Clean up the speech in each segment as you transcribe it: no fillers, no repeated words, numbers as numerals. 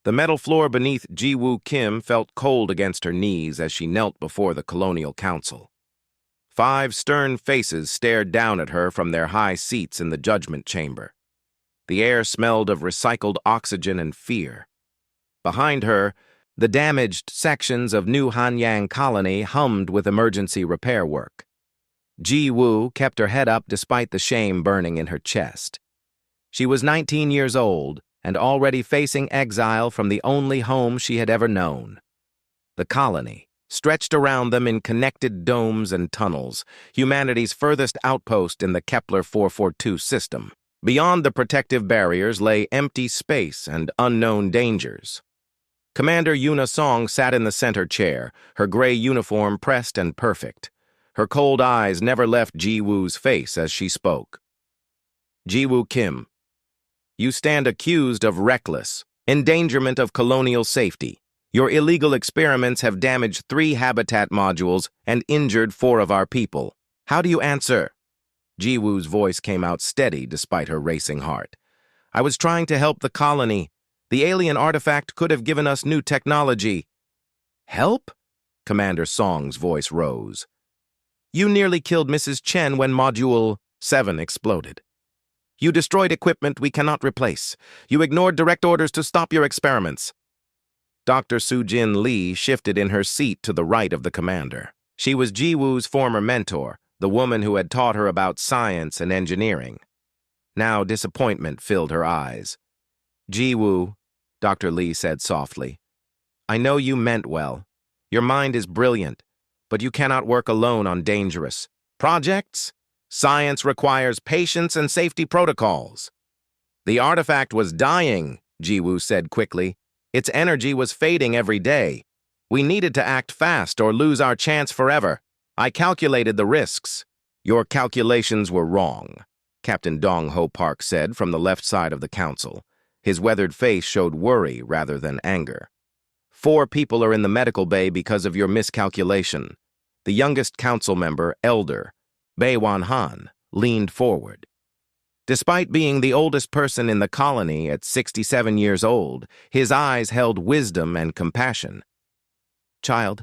The metal floor beneath Ji-woo Kim felt cold against her knees as she knelt before the Colonial Council. 5 stern faces stared down at her from their high seats in the judgment chamber. The air smelled of recycled oxygen and fear. Behind her, the damaged sections of New Hanyang Colony hummed with emergency repair work. Ji-woo kept her head up despite the shame burning in her chest. She was 19 years old and already facing exile from the only home she had ever known. The colony, stretched around them in connected domes and tunnels, humanity's furthest outpost in the Kepler 442 system. Beyond the protective barriers lay empty space and unknown dangers. Commander Yuna Song sat in the center chair, her gray uniform pressed and perfect. Her cold eyes never left Ji-woo's face as she spoke. Ji-woo Kim, you stand accused of reckless endangerment of colonial safety. Your illegal experiments have damaged 3 habitat modules and injured 4 of our people. How do you answer? Ji-woo's voice came out steady despite her racing heart. I was trying to help the colony. The alien artifact could have given us new technology. Help? Commander Song's voice rose. You nearly killed Mrs. Chen when Module 7 exploded. You destroyed equipment we cannot replace. You ignored direct orders to stop your experiments. Dr. Soo-jin Lee shifted in her seat to the right of the commander. She was Ji-woo's former mentor, the woman who had taught her about science and engineering. Now disappointment filled her eyes. Ji-woo, Dr. Lee said softly, I know you meant well. Your mind is brilliant, but you cannot work alone on dangerous projects. Science requires patience and safety protocols. The artifact was dying, Ji-woo said quickly. Its energy was fading every day. We needed to act fast or lose our chance forever. I calculated the risks. Your calculations were wrong, Captain Dong-ho Park said from the left side of the council. His weathered face showed worry rather than anger. 4 people are in the medical bay because of your miscalculation. The youngest council member, Elder Bae-wan-han, leaned forward. Despite being the oldest person in the colony at 67 years old, his eyes held wisdom and compassion. Child,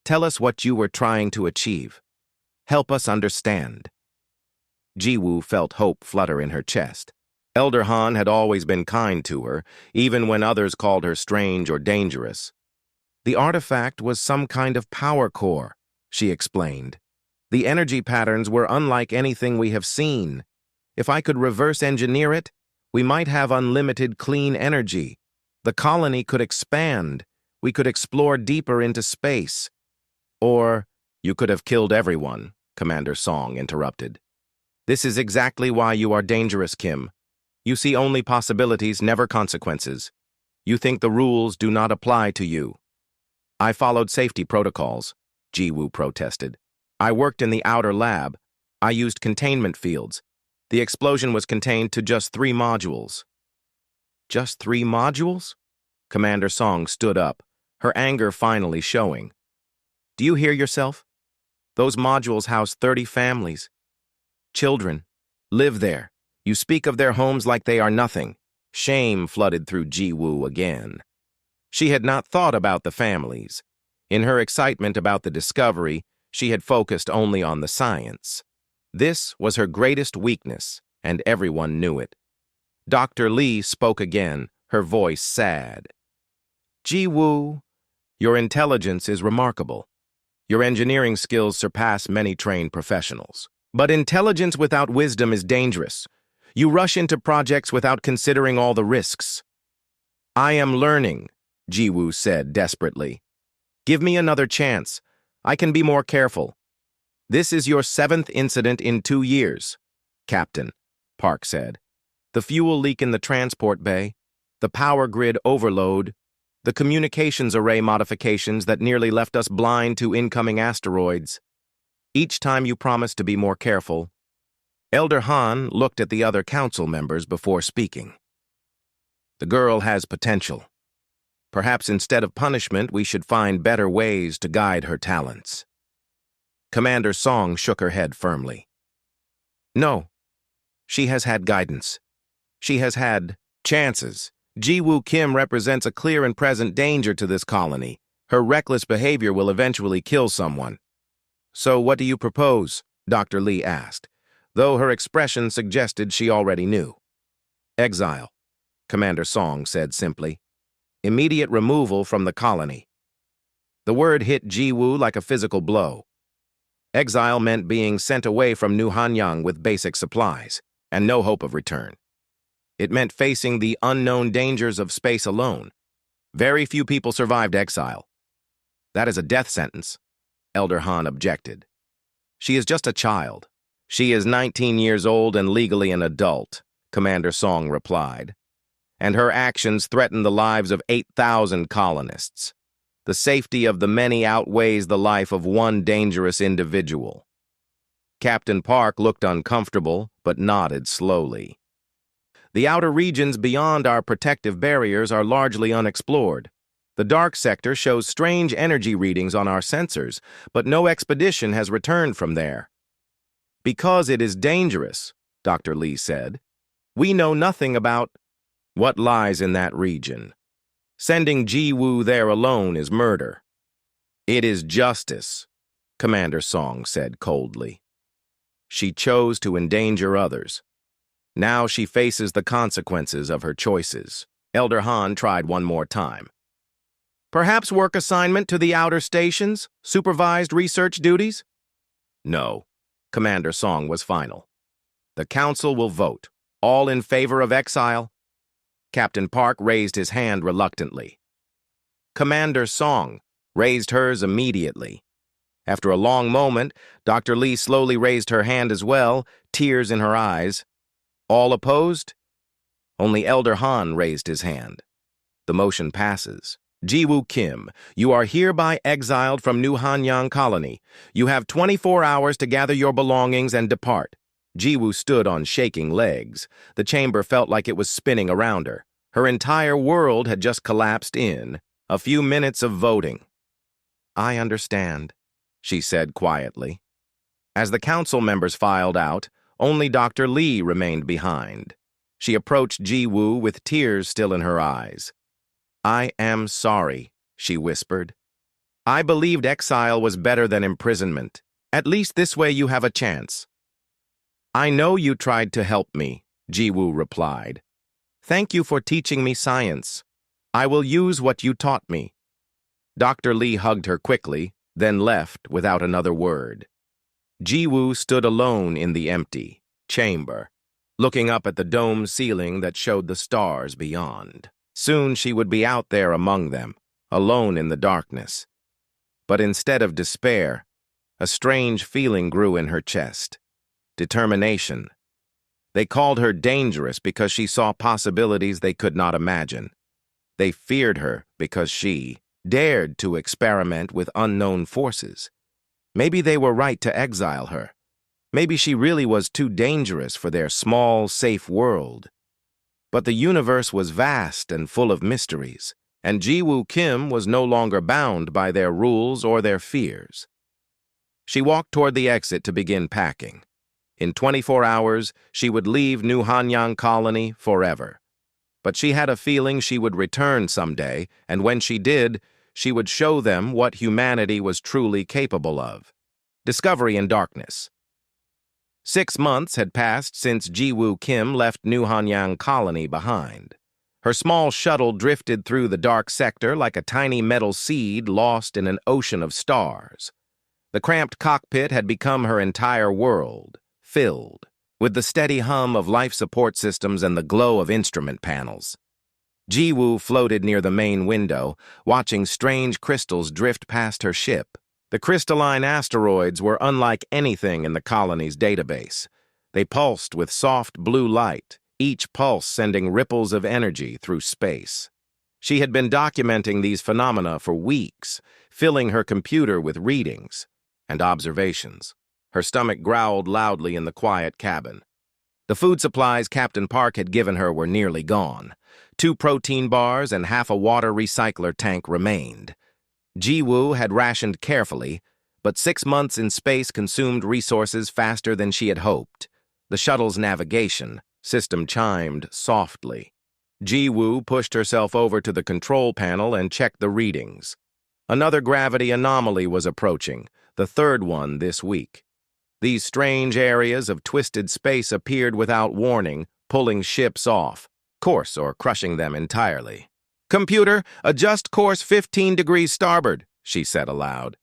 tell us what you were trying to achieve. Help us understand. Ji-woo felt hope flutter in her chest. Elder Han had always been kind to her, even when others called her strange or dangerous. The artifact was some kind of power core, she explained. The energy patterns were unlike anything we have seen. If I could reverse engineer it, we might have unlimited clean energy. The colony could expand. We could explore deeper into space. Or, you could have killed everyone, Commander Song interrupted. This is exactly why you are dangerous, Kim. You see only possibilities, never consequences. You think the rules do not apply to you. I followed safety protocols, Ji-woo protested. I worked in the outer lab. I used containment fields. The explosion was contained to just 3 modules. Just 3 modules? Commander Song stood up, her anger finally showing. Do you hear yourself? Those modules house 30 families. Children live there. You speak of their homes like they are nothing. Shame flooded through Ji-woo again. She had not thought about the families. In her excitement about the discovery, she had focused only on the science. This was her greatest weakness, and everyone knew it. Dr. Lee spoke again, her voice sad. Ji-woo, your intelligence is remarkable. Your engineering skills surpass many trained professionals. But intelligence without wisdom is dangerous. You rush into projects without considering all the risks. I am learning, Ji-woo said desperately. Give me another chance. I can be more careful. This is your 7th incident in 2 years, Captain, Park said. The fuel leak in the transport bay, the power grid overload, the communications array modifications that nearly left us blind to incoming asteroids. Each time you promised to be more careful. Elder Han looked at the other council members before speaking. The girl has potential. Perhaps instead of punishment, we should find better ways to guide her talents. Commander Song shook her head firmly. No, she has had guidance. She has had chances, Ji-woo Kim represents a clear and present danger to this colony. Her reckless behavior will eventually kill someone. So what do you propose? Dr. Lee asked, though her expression suggested she already knew. Exile, Commander Song said simply. Immediate removal from the colony. The word hit Ji-woo like a physical blow. Exile meant being sent away from New Hanyang with basic supplies, and no hope of return. It meant facing the unknown dangers of space alone. Very few people survived exile. That is a death sentence, Elder Han objected. She is just a child. She is 19 years old and legally an adult, Commander Song replied. And her actions threaten the lives of 8,000 colonists. The safety of the many outweighs the life of one dangerous individual. Captain Park looked uncomfortable, but nodded slowly. The outer regions beyond our protective barriers are largely unexplored. The dark sector shows strange energy readings on our sensors, but no expedition has returned from there. Because it is dangerous, Dr. Lee said. We know nothing about what lies in that region. Sending Ji-woo there alone is murder. It is justice, Commander Song said coldly. She chose to endanger others. Now she faces the consequences of her choices. Elder Han tried one more time. Perhaps work assignment to the outer stations? Supervised research duties? No, Commander Song was final. The Council will vote. All in favor of exile? Captain Park raised his hand reluctantly. Commander Song raised hers immediately. After a long moment, Dr. Lee slowly raised her hand as well, tears in her eyes. All opposed? Only Elder Han raised his hand. The motion passes. Ji-woo Kim, you are hereby exiled from New Hanyang Colony. You have 24 hours to gather your belongings and depart. Ji-woo stood on shaking legs. The chamber felt like it was spinning around her. Her entire world had just collapsed in a few minutes of voting. I understand, she said quietly. As the council members filed out, only Dr. Lee remained behind. She approached Ji-woo with tears still in her eyes. I am sorry, she whispered. I believed exile was better than imprisonment. At least this way you have a chance. I know you tried to help me, Ji-woo replied. Thank you for teaching me science. I will use what you taught me. Dr. Lee hugged her quickly, then left without another word. Ji-woo stood alone in the empty chamber, looking up at the dome ceiling that showed the stars beyond. Soon she would be out there among them, alone in the darkness. But instead of despair, a strange feeling grew in her chest. Determination. They called her dangerous because she saw possibilities they could not imagine. They feared her because she dared to experiment with unknown forces. Maybe they were right to exile her. Maybe she really was too dangerous for their small, safe world. But the universe was vast and full of mysteries, and Ji-woo Kim was no longer bound by their rules or their fears. She walked toward the exit to begin packing. In 24 hours, she would leave New Hanyang Colony forever. But she had a feeling she would return someday, and when she did, she would show them what humanity was truly capable of. Discovery in darkness. 6 months had passed since Ji-woo Kim left New Hanyang Colony behind. Her small shuttle drifted through the dark sector like a tiny metal seed lost in an ocean of stars. The cramped cockpit had become her entire world, filled with the steady hum of life support systems and the glow of instrument panels. Ji-woo floated near the main window, watching strange crystals drift past her ship. The crystalline asteroids were unlike anything in the colony's database. They pulsed with soft blue light, each pulse sending ripples of energy through space. She had been documenting these phenomena for weeks, filling her computer with readings and observations. Her stomach growled loudly in the quiet cabin. The food supplies Captain Park had given her were nearly gone. 2 protein bars and half a water recycler tank remained. Ji-woo had rationed carefully, but 6 months in space consumed resources faster than she had hoped. The shuttle's navigation system chimed softly. Ji-woo pushed herself over to the control panel and checked the readings. Another gravity anomaly was approaching, the third one this week. These strange areas of twisted space appeared without warning, pulling ships off course or crushing them entirely. "Computer, adjust course 15 degrees starboard," she said aloud.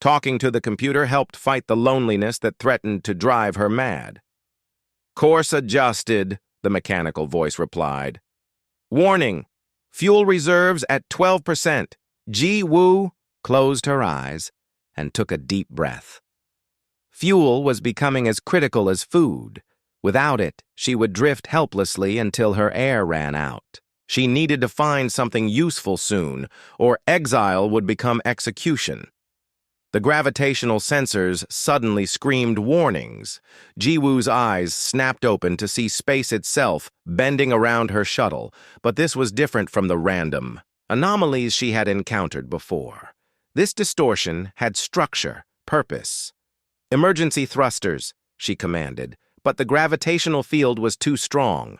Talking to the computer helped fight the loneliness that threatened to drive her mad. "Course adjusted," the mechanical voice replied. "Warning, fuel reserves at 12%. Ji-woo closed her eyes and took a deep breath. Fuel was becoming as critical as food. Without it, she would drift helplessly until her air ran out. She needed to find something useful soon, or exile would become execution. The gravitational sensors suddenly screamed warnings. Ji-woo's eyes snapped open to see space itself bending around her shuttle, but this was different from the random anomalies she had encountered before. This distortion had structure, purpose. "Emergency thrusters," she commanded, but the gravitational field was too strong.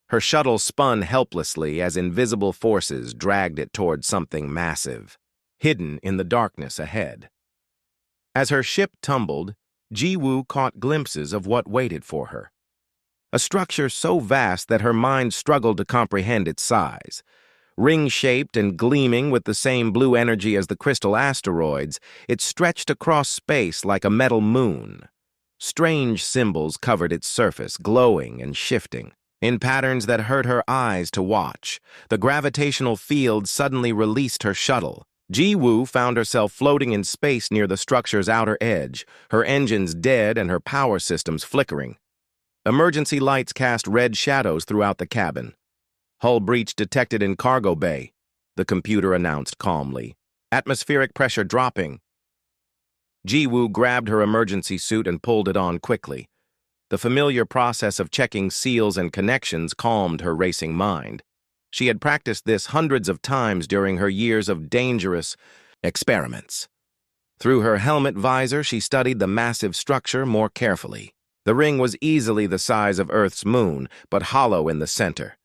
Her shuttle spun helplessly as invisible forces dragged it toward something massive, hidden in the darkness ahead. As her ship tumbled, Ji-woo caught glimpses of what waited for her. A structure so vast that her mind struggled to comprehend its size. Ring-shaped and gleaming with the same blue energy as the crystal asteroids, it stretched across space like a metal moon. Strange symbols covered its surface, glowing and shifting, in patterns that hurt her eyes to watch. The gravitational field suddenly released her shuttle. Ji-woo found herself floating in space near the structure's outer edge, her engines dead and her power systems flickering. Emergency lights cast red shadows throughout the cabin. "Hull breach detected in cargo bay," the computer announced calmly. "Atmospheric pressure dropping." Ji-woo grabbed her emergency suit and pulled it on quickly. The familiar process of checking seals and connections calmed her racing mind. She had practiced this hundreds of times during her years of dangerous experiments. Through her helmet visor, she studied the massive structure more carefully. The ring was easily the size of Earth's moon, but hollow in the center.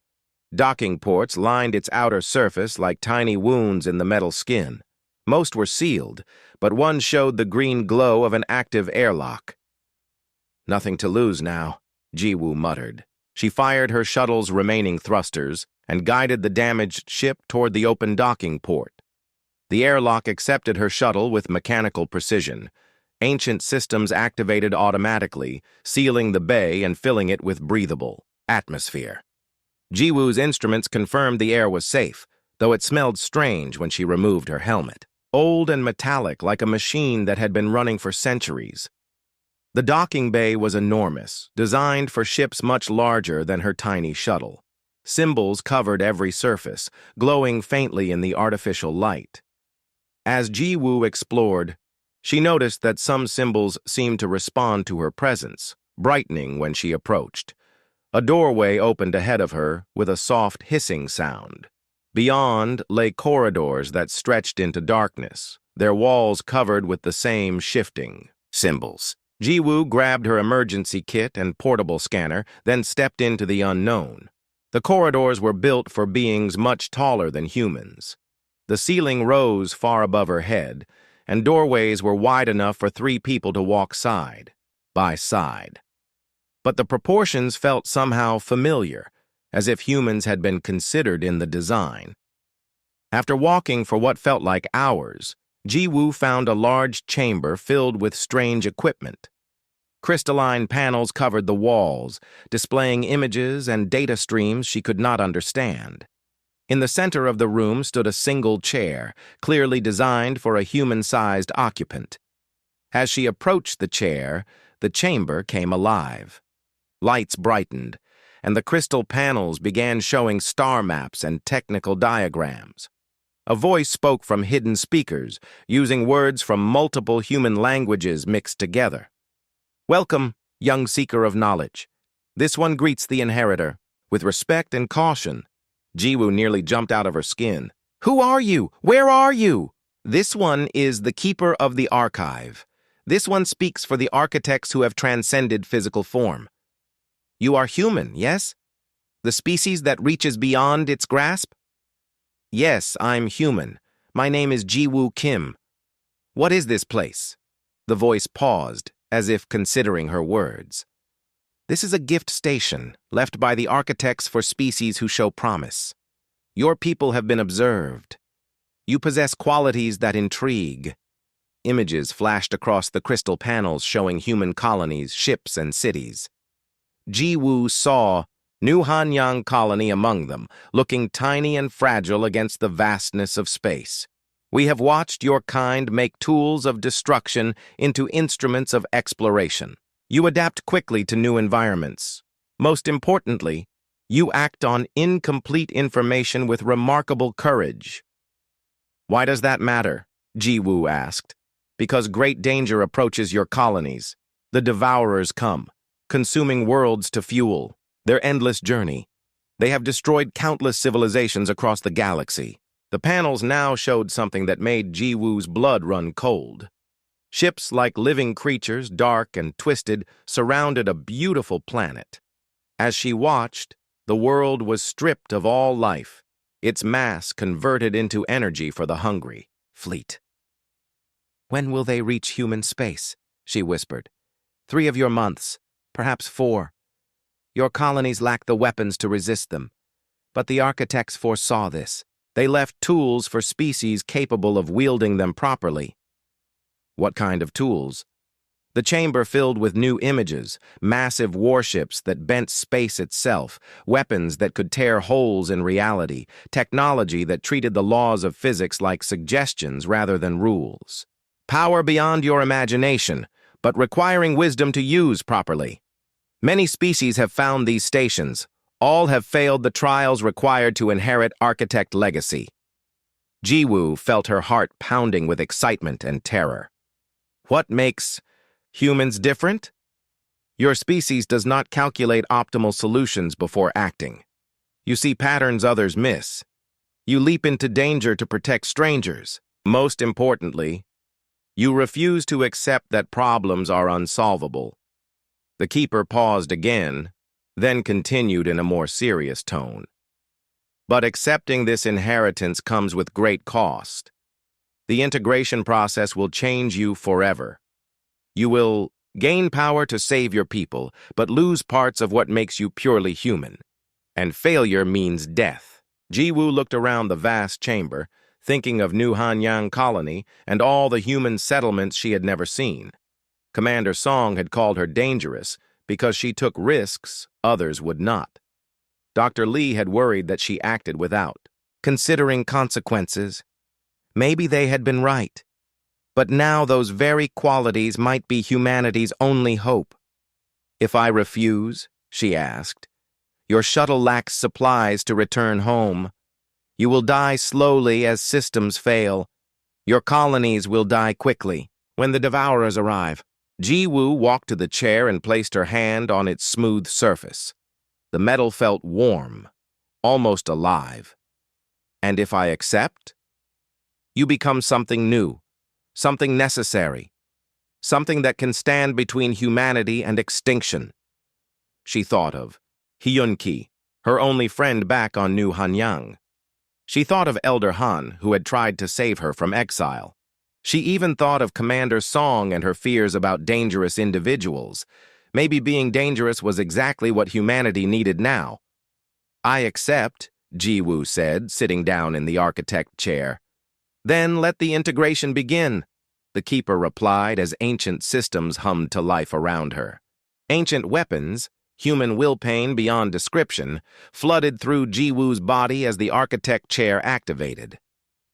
Docking ports lined its outer surface like tiny wounds in the metal skin. Most were sealed, but one showed the green glow of an active airlock. "Nothing to lose now," Ji-woo muttered. She fired her shuttle's remaining thrusters and guided the damaged ship toward the open docking port. The airlock accepted her shuttle with mechanical precision. Ancient systems activated automatically, sealing the bay and filling it with breathable atmosphere. Ji-woo's instruments confirmed the air was safe, though it smelled strange when she removed her helmet. Old and metallic, like a machine that had been running for centuries. The docking bay was enormous, designed for ships much larger than her tiny shuttle. Symbols covered every surface, glowing faintly in the artificial light. As Ji-woo explored, she noticed that some symbols seemed to respond to her presence, brightening when she approached. A doorway opened ahead of her with a soft hissing sound. Beyond lay corridors that stretched into darkness, their walls covered with the same shifting symbols. Ji-woo grabbed her emergency kit and portable scanner, then stepped into the unknown. The corridors were built for beings much taller than humans. The ceiling rose far above her head, and doorways were wide enough for 3 people to walk side by side. But the proportions felt somehow familiar, as if humans had been considered in the design. After walking for what felt like hours, Ji-woo found a large chamber filled with strange equipment. Crystalline panels covered the walls, displaying images and data streams she could not understand. In the center of the room stood a single chair, clearly designed for a human-sized occupant. As she approached the chair, the chamber came alive. Lights brightened, and the crystal panels began showing star maps and technical diagrams. A voice spoke from hidden speakers, using words from multiple human languages mixed together. "Welcome, young seeker of knowledge. This one greets the inheritor, with respect and caution." Ji-woo nearly jumped out of her skin. "Who are you? Where are you?" "This one is the keeper of the archive. This one speaks for the architects who have transcended physical form." "You are human, yes?" The species that reaches beyond its grasp? Yes, I'm human. My name is Ji-Woo Kim. What is this place? The voice paused, as if considering her words. This is a gift station, left by the architects for species who show promise. Your people have been observed. You possess qualities that intrigue. Images flashed across the crystal panels showing human colonies, ships, and cities. Ji-Woo saw New Hanyang colony among them, looking tiny and fragile against the vastness of space. We have watched your kind make tools of destruction into instruments of exploration. You adapt quickly to new environments. Most importantly, you act on incomplete information with remarkable courage. Why does that matter? Ji-Woo asked. Because great danger approaches your colonies. The devourers come, consuming worlds to fuel their endless journey. They have destroyed countless civilizations across the galaxy. The panels now showed something that made Ji-Woo's blood run cold. Ships like living creatures, dark and twisted, surrounded a beautiful planet. As she watched, the world was stripped of all life, its mass converted into energy for the hungry fleet. When will they reach human space? She whispered. 3 of your months, perhaps 4. Your colonies lack the weapons to resist them. But the architects foresaw this. They left tools for species capable of wielding them properly. What kind of tools? The chamber filled with new images, massive warships that bent space itself, weapons that could tear holes in reality, technology that treated the laws of physics like suggestions rather than rules. Power beyond your imagination, but requiring wisdom to use properly. Many species have found these stations. All have failed the trials required to inherit architect legacy. Ji-Woo felt her heart pounding with excitement and terror. What makes humans different? Your species does not calculate optimal solutions before acting. You see patterns others miss. You leap into danger to protect strangers. Most importantly, you refuse to accept that problems are unsolvable. The keeper paused again, then continued in a more serious tone. But accepting this inheritance comes with great cost. The integration process will change you forever. You will gain power to save your people, but lose parts of what makes you purely human. And failure means death. Ji-Woo looked around the vast chamber, thinking of New Hanyang colony and all the human settlements she had never seen. Commander Song had called her dangerous because she took risks others would not. Dr. Lee had worried that she acted without considering consequences. Maybe they had been right. But now those very qualities might be humanity's only hope. If I refuse, she asked, your shuttle lacks supplies to return home. You will die slowly as systems fail. Your colonies will die quickly when the devourers arrive. Ji-Woo walked to the chair and placed her hand on its smooth surface. The metal felt warm, almost alive. And if I accept? You become something new, something necessary, something that can stand between humanity and extinction. She thought of Hyun-ki, her only friend back on New Hanyang. She thought of Elder Han, who had tried to save her from exile. She even thought of Commander Song and her fears about dangerous individuals. Maybe being dangerous was exactly what humanity needed now. I accept, Ji-Woo said, sitting down in the architect chair. Then let the integration begin, the keeper replied as ancient systems hummed to life around her. Ancient weapons, human will pain beyond description, flooded through Ji-Woo's body as the architect chair activated.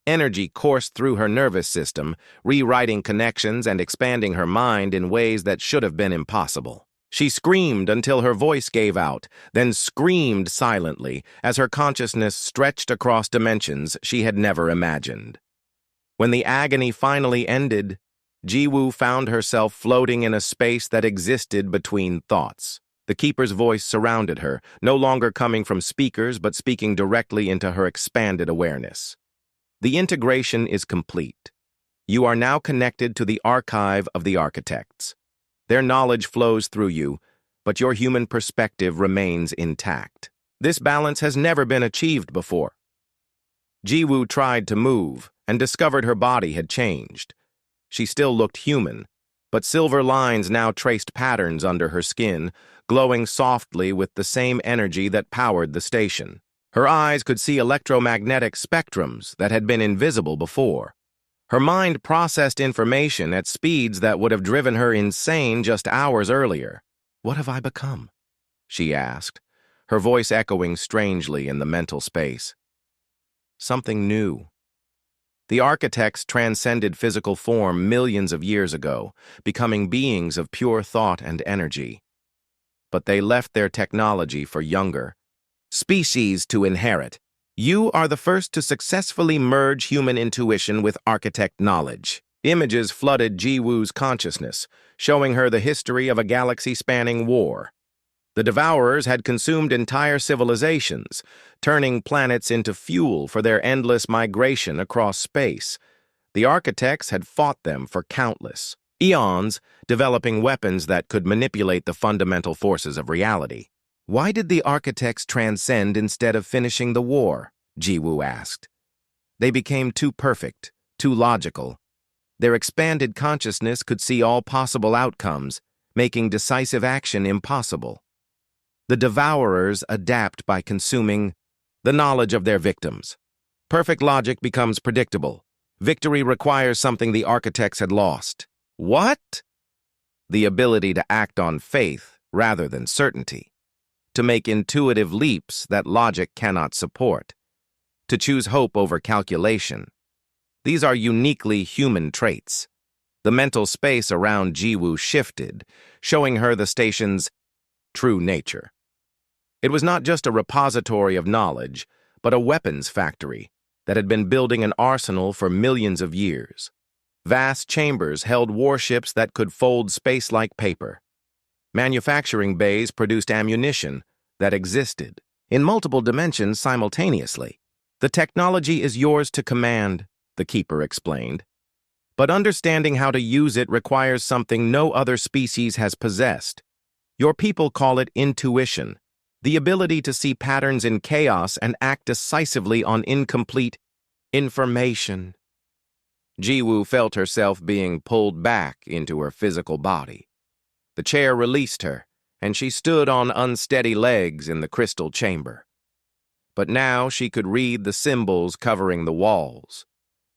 Energy coursed through her nervous system, rewriting connections and expanding her mind in ways that should have been impossible. She screamed until her voice gave out, then screamed silently as her consciousness stretched across dimensions she had never imagined. When the agony finally ended, Ji-Woo found herself floating in a space that existed between thoughts. The keeper's voice surrounded her, no longer coming from speakers but speaking directly into her expanded awareness. The integration is complete. You are now connected to the archive of the architects. Their knowledge flows through you, but your human perspective remains intact. This balance has never been achieved before. Jiwoo tried to move and discovered her body had changed. She still looked human, but silver lines now traced patterns under her skin, glowing softly with the same energy that powered the station. Her eyes could see electromagnetic spectrums that had been invisible before. Her mind processed information at speeds that would have driven her insane just hours earlier. "What have I become?" she asked, her voice echoing strangely in the mental space. Something new. The architects transcended physical form millions of years ago, becoming beings of pure thought and energy. But they left their technology for younger species to inherit. You are the first to successfully merge human intuition with architect knowledge. Images flooded Jiwoo's consciousness, showing her the history of a galaxy-spanning war. The Devourers had consumed entire civilizations, turning planets into fuel for their endless migration across space. The architects had fought them for countless eons, developing weapons that could manipulate the fundamental forces of reality. "Why did the architects transcend instead of finishing the war?" Jiwoo asked. "They became too perfect, too logical. Their expanded consciousness could see all possible outcomes, making decisive action impossible. The Devourers adapt by consuming the knowledge of their victims. Perfect logic becomes predictable. Victory requires something the architects had lost." "What?" "The ability to act on faith rather than certainty. To make intuitive leaps that logic cannot support. To choose hope over calculation. These are uniquely human traits." The mental space around Jiwoo shifted, showing her the station's true nature. It was not just a repository of knowledge, but a weapons factory that had been building an arsenal for millions of years. Vast chambers held warships that could fold space like paper. Manufacturing bays produced ammunition that existed in multiple dimensions simultaneously. "The technology is yours to command," the Keeper explained. "But understanding how to use it requires something no other species has possessed. Your people call it intuition, the ability to see patterns in chaos and act decisively on incomplete information." Jiwoo felt herself being pulled back into her physical body. The chair released her, and she stood on unsteady legs in the crystal chamber. But now she could read the symbols covering the walls.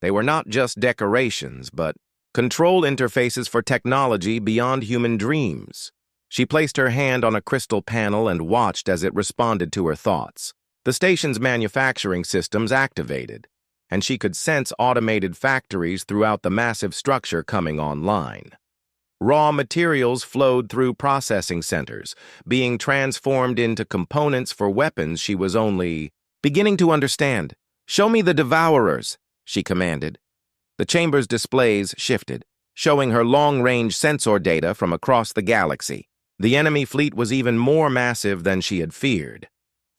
They were not just decorations, but control interfaces for technology beyond human dreams. She placed her hand on a crystal panel and watched as it responded to her thoughts. The station's manufacturing systems activated, and she could sense automated factories throughout the massive structure coming online. Raw materials flowed through processing centers, being transformed into components for weapons she was only beginning to understand. "Show me the Devourers," she commanded. The chamber's displays shifted, showing her long-range sensor data from across the galaxy. The enemy fleet was even more massive than she had feared.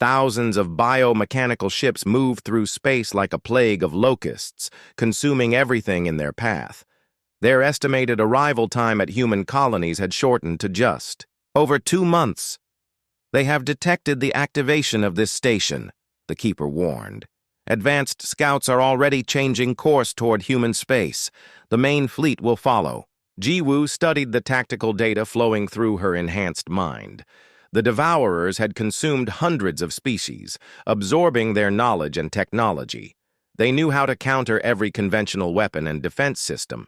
Thousands of biomechanical ships moved through space like a plague of locusts, consuming everything in their path. Their estimated arrival time at human colonies had shortened to just over 2 months. "They have detected the activation of this station," the Keeper warned. "Advanced scouts are already changing course toward human space. The main fleet will follow." Jiwoo studied the tactical data flowing through her enhanced mind. The Devourers had consumed hundreds of species, absorbing their knowledge and technology. They knew how to counter every conventional weapon and defense system.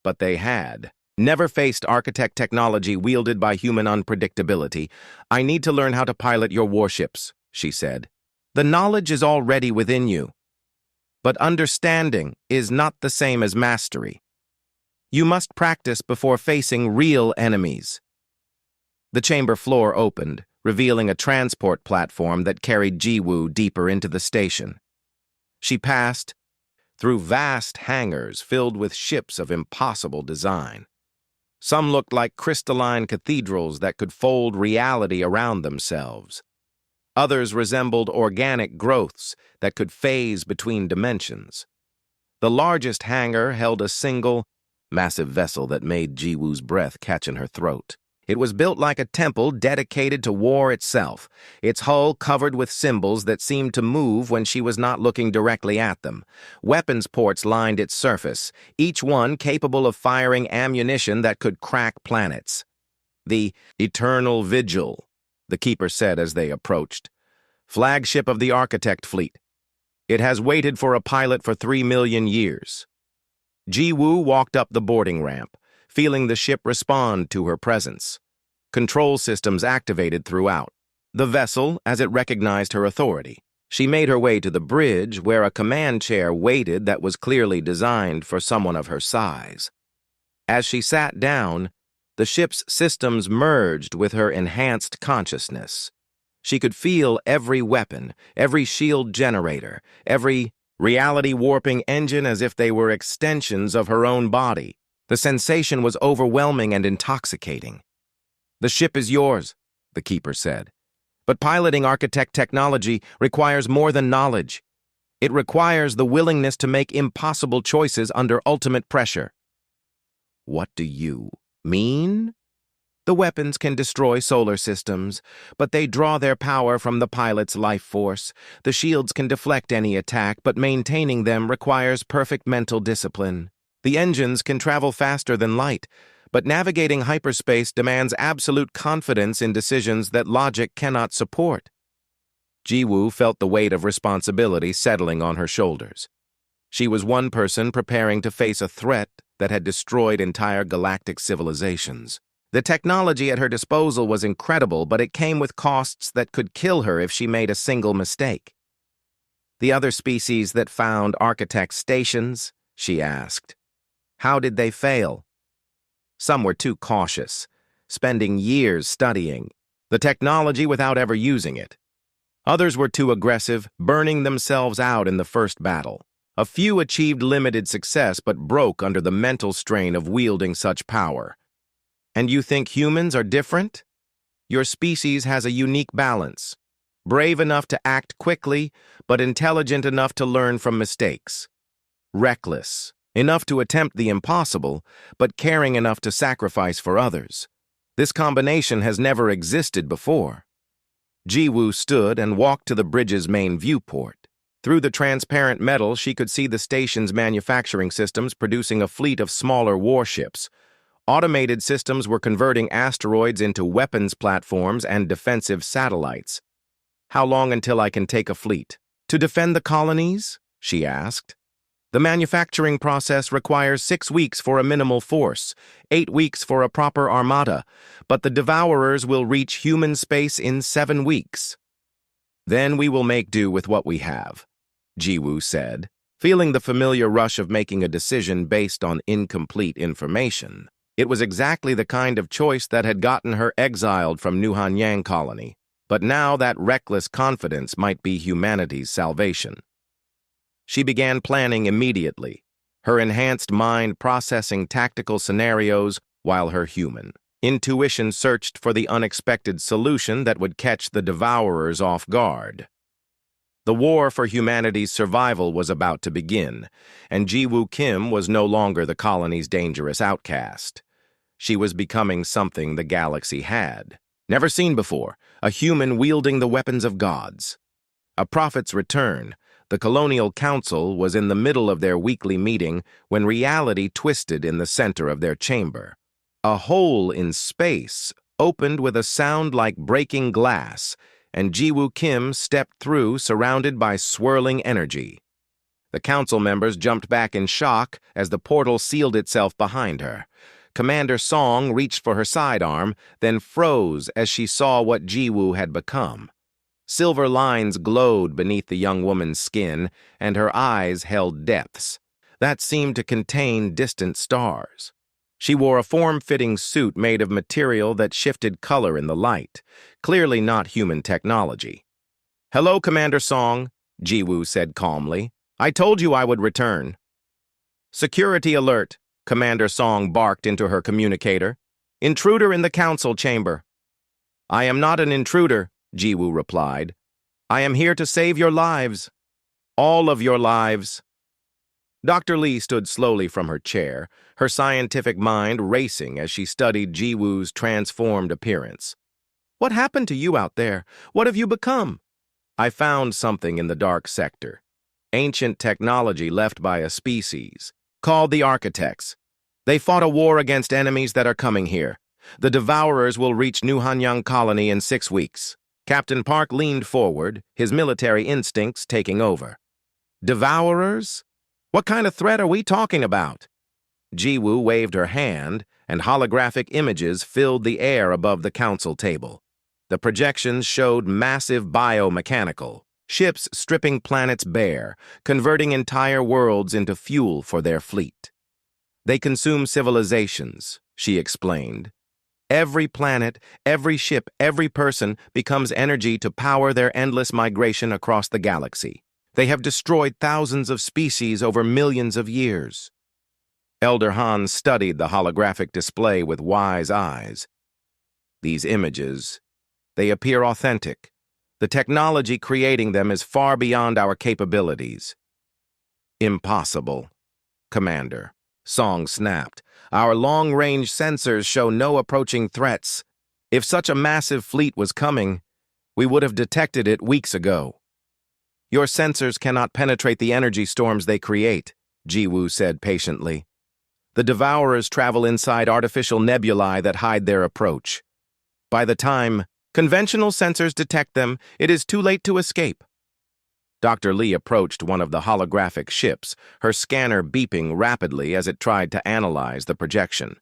But they had never faced architect technology wielded by human unpredictability. "I need to learn how to pilot your warships," she said. "The knowledge is already within you. But understanding is not the same as mastery. You must practice before facing real enemies." The chamber floor opened, revealing a transport platform that carried Jiwoo deeper into the station. She passed through vast hangars filled with ships of impossible design. Some looked like crystalline cathedrals that could fold reality around themselves. Others resembled organic growths that could phase between dimensions. The largest hangar held a single, massive vessel that made Jiwoo's breath catch in her throat. It was built like a temple dedicated to war itself, its hull covered with symbols that seemed to move when she was not looking directly at them. Weapons ports lined its surface, each one capable of firing ammunition that could crack planets. "The Eternal Vigil," the keeper said as they approached. "Flagship of the Architect fleet. It has waited for a pilot for 3 million years." Ji-woo walked up the boarding ramp, feeling the ship respond to her presence. Control systems activated throughout the vessel as it recognized her authority. She made her way to the bridge where a command chair waited that was clearly designed for someone of her size. As she sat down, the ship's systems merged with her enhanced consciousness. She could feel every weapon, every shield generator, every reality-warping engine as if they were extensions of her own body. The sensation was overwhelming and intoxicating. "The ship is yours," the keeper said. "But piloting architect technology requires more than knowledge. It requires the willingness to make impossible choices under ultimate pressure." "What do you mean?" "The weapons can destroy solar systems, but they draw their power from the pilot's life force. The shields can deflect any attack, but maintaining them requires perfect mental discipline. The engines can travel faster than light, but navigating hyperspace demands absolute confidence in decisions that logic cannot support." Ji-woo felt the weight of responsibility settling on her shoulders. She was one person preparing to face a threat that had destroyed entire galactic civilizations. The technology at her disposal was incredible, but it came with costs that could kill her if she made a single mistake. "The other species that found architect stations?" she asked. "How did they fail?" "Some were too cautious, spending years studying the technology without ever using it. Others were too aggressive, burning themselves out in the first battle. A few achieved limited success but broke under the mental strain of wielding such power. And you think humans are different? Your species has a unique balance. Brave enough to act quickly, but intelligent enough to learn from mistakes. Reckless enough to attempt the impossible, but caring enough to sacrifice for others. This combination has never existed before." Ji-woo stood and walked to the bridge's main viewport. Through the transparent metal, she could see the station's manufacturing systems producing a fleet of smaller warships. Automated systems were converting asteroids into weapons platforms and defensive satellites. "How long until I can take a fleet?" "To defend the colonies?" she asked. "The manufacturing process requires 6 weeks for a minimal force, 8 weeks for a proper armada, but the Devourers will reach human space in 7 weeks. Then we will make do with what we have," Ji-woo said, feeling the familiar rush of making a decision based on incomplete information. It was exactly the kind of choice that had gotten her exiled from New Hanyang colony, but now that reckless confidence might be humanity's salvation. She began planning immediately, her enhanced mind processing tactical scenarios while her human intuition searched for the unexpected solution that would catch the Devourers off guard. The war for humanity's survival was about to begin, and Ji-woo Kim was no longer the colony's dangerous outcast. She was becoming something the galaxy had never seen before, a human wielding the weapons of gods. A prophet's return. The Colonial Council was in the middle of their weekly meeting when reality twisted in the center of their chamber. A hole in space opened with a sound like breaking glass, and Ji-woo Kim stepped through surrounded by swirling energy. The council members jumped back in shock as the portal sealed itself behind her. Commander Song reached for her sidearm, then froze as she saw what Ji-woo had become. Silver lines glowed beneath the young woman's skin, and her eyes held depths that seemed to contain distant stars. She wore a form-fitting suit made of material that shifted color in the light, clearly not human technology. "Hello, Commander Song," Ji-woo said calmly. "I told you I would return." "Security alert," Commander Song barked into her communicator. "Intruder in the council chamber." "I am not an intruder," Ji-woo replied. "I am here to save your lives. All of your lives." Dr. Lee stood slowly from her chair, her scientific mind racing as she studied Jiwoo's transformed appearance. "What happened to you out there? What have you become?" "I found something in the dark sector. Ancient technology left by a species, called the Architects. They fought a war against enemies that are coming here. The Devourers will reach New Hanyang Colony in 6 weeks." Captain Park leaned forward, his military instincts taking over. "Devourers? What kind of threat are we talking about?" Jiwoo waved her hand, and holographic images filled the air above the council table. The projections showed massive biomechanical ships stripping planets bare, converting entire worlds into fuel for their fleet. "They consume civilizations," she explained. "Every planet, every ship, every person becomes energy to power their endless migration across the galaxy. They have destroyed thousands of species over millions of years." Elder Han studied the holographic display with wise eyes. "These images, they appear authentic. The technology creating them is far beyond our capabilities." "Impossible, Commander," Song snapped. "Our long-range sensors show no approaching threats. If such a massive fleet was coming, we would have detected it weeks ago." "Your sensors cannot penetrate the energy storms they create," Jiwoo said patiently. "The Devourers travel inside artificial nebulae that hide their approach. By the time conventional sensors detect them, it is too late to escape." Dr. Lee approached one of the holographic ships, her scanner beeping rapidly as it tried to analyze the projection.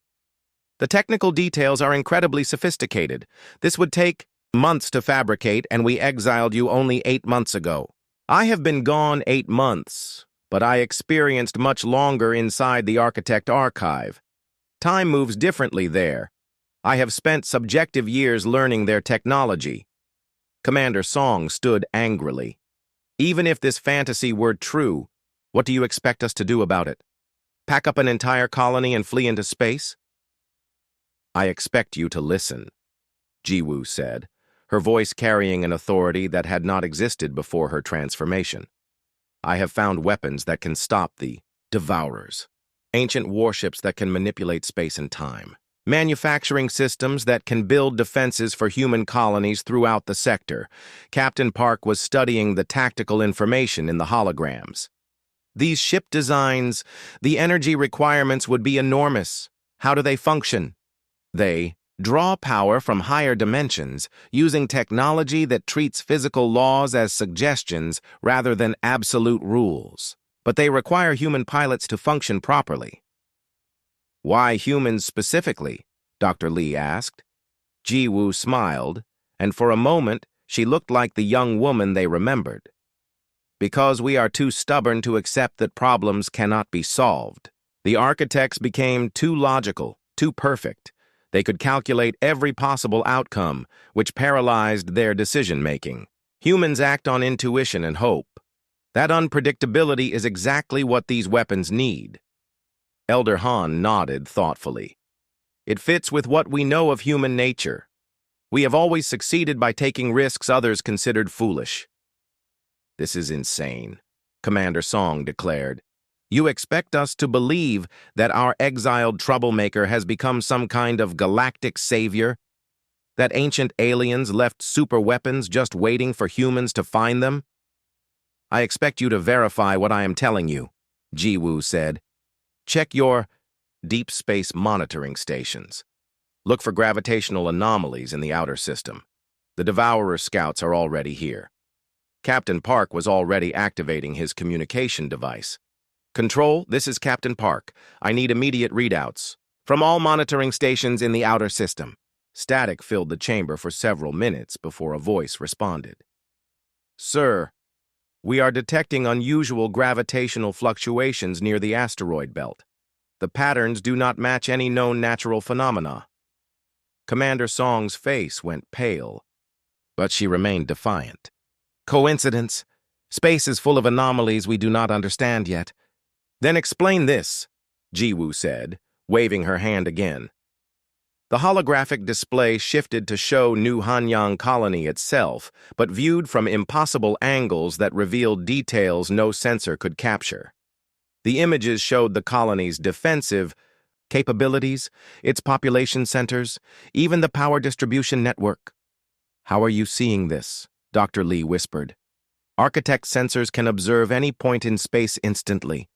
"The technical details are incredibly sophisticated. This would take months to fabricate, and we exiled you only 8 months ago." "I have been gone 8 months, but I experienced much longer inside the Architect Archive. Time moves differently there. I have spent subjective years learning their technology." Commander Song stood angrily. "Even if this fantasy were true, what do you expect us to do about it? Pack up an entire colony and flee into space?" "I expect you to listen," Jiwoo said, her voice carrying an authority that had not existed before her transformation. "I have found weapons that can stop the Devourers, ancient warships that can manipulate space and time, manufacturing systems that can build defenses for human colonies throughout the sector." Captain Park was studying the tactical information in the holograms. "These ship designs, the energy requirements would be enormous. How do they function?" "They draw power from higher dimensions using technology that treats physical laws as suggestions rather than absolute rules. But they require human pilots to function properly." "Why humans specifically?" Dr. Lee asked. Jiwoo smiled, and for a moment she looked like the young woman they remembered. "Because we are too stubborn to accept that problems cannot be solved. The Architects became too logical, too perfect. They could calculate every possible outcome, which paralyzed their decision-making. Humans act on intuition and hope. That unpredictability is exactly what these weapons need." Elder Han nodded thoughtfully. "It fits with what we know of human nature. We have always succeeded by taking risks others considered foolish." "This is insane," Commander Song declared. "You expect us to believe that our exiled troublemaker has become some kind of galactic savior? That ancient aliens left super weapons just waiting for humans to find them?" "I expect you to verify what I am telling you," Jiwoo said. "Check your deep space monitoring stations. Look for gravitational anomalies in the outer system. The Devourer scouts are already here." Captain Park was already activating his communication device. "Control, this is Captain Park. I need immediate readouts from all monitoring stations in the outer system." Static filled the chamber for several minutes before a voice responded. "Sir, we are detecting unusual gravitational fluctuations near the asteroid belt. The patterns do not match any known natural phenomena." Commander Song's face went pale, but she remained defiant. "Coincidence? Space is full of anomalies we do not understand yet." "Then explain this," Jiwoo said, waving her hand again. The holographic display shifted to show New Hanyang Colony itself, but viewed from impossible angles that revealed details no sensor could capture. The images showed the colony's defensive capabilities, its population centers, even the power distribution network. "How are you seeing this?" Dr. Lee whispered. "Architect sensors can observe any point in space instantly.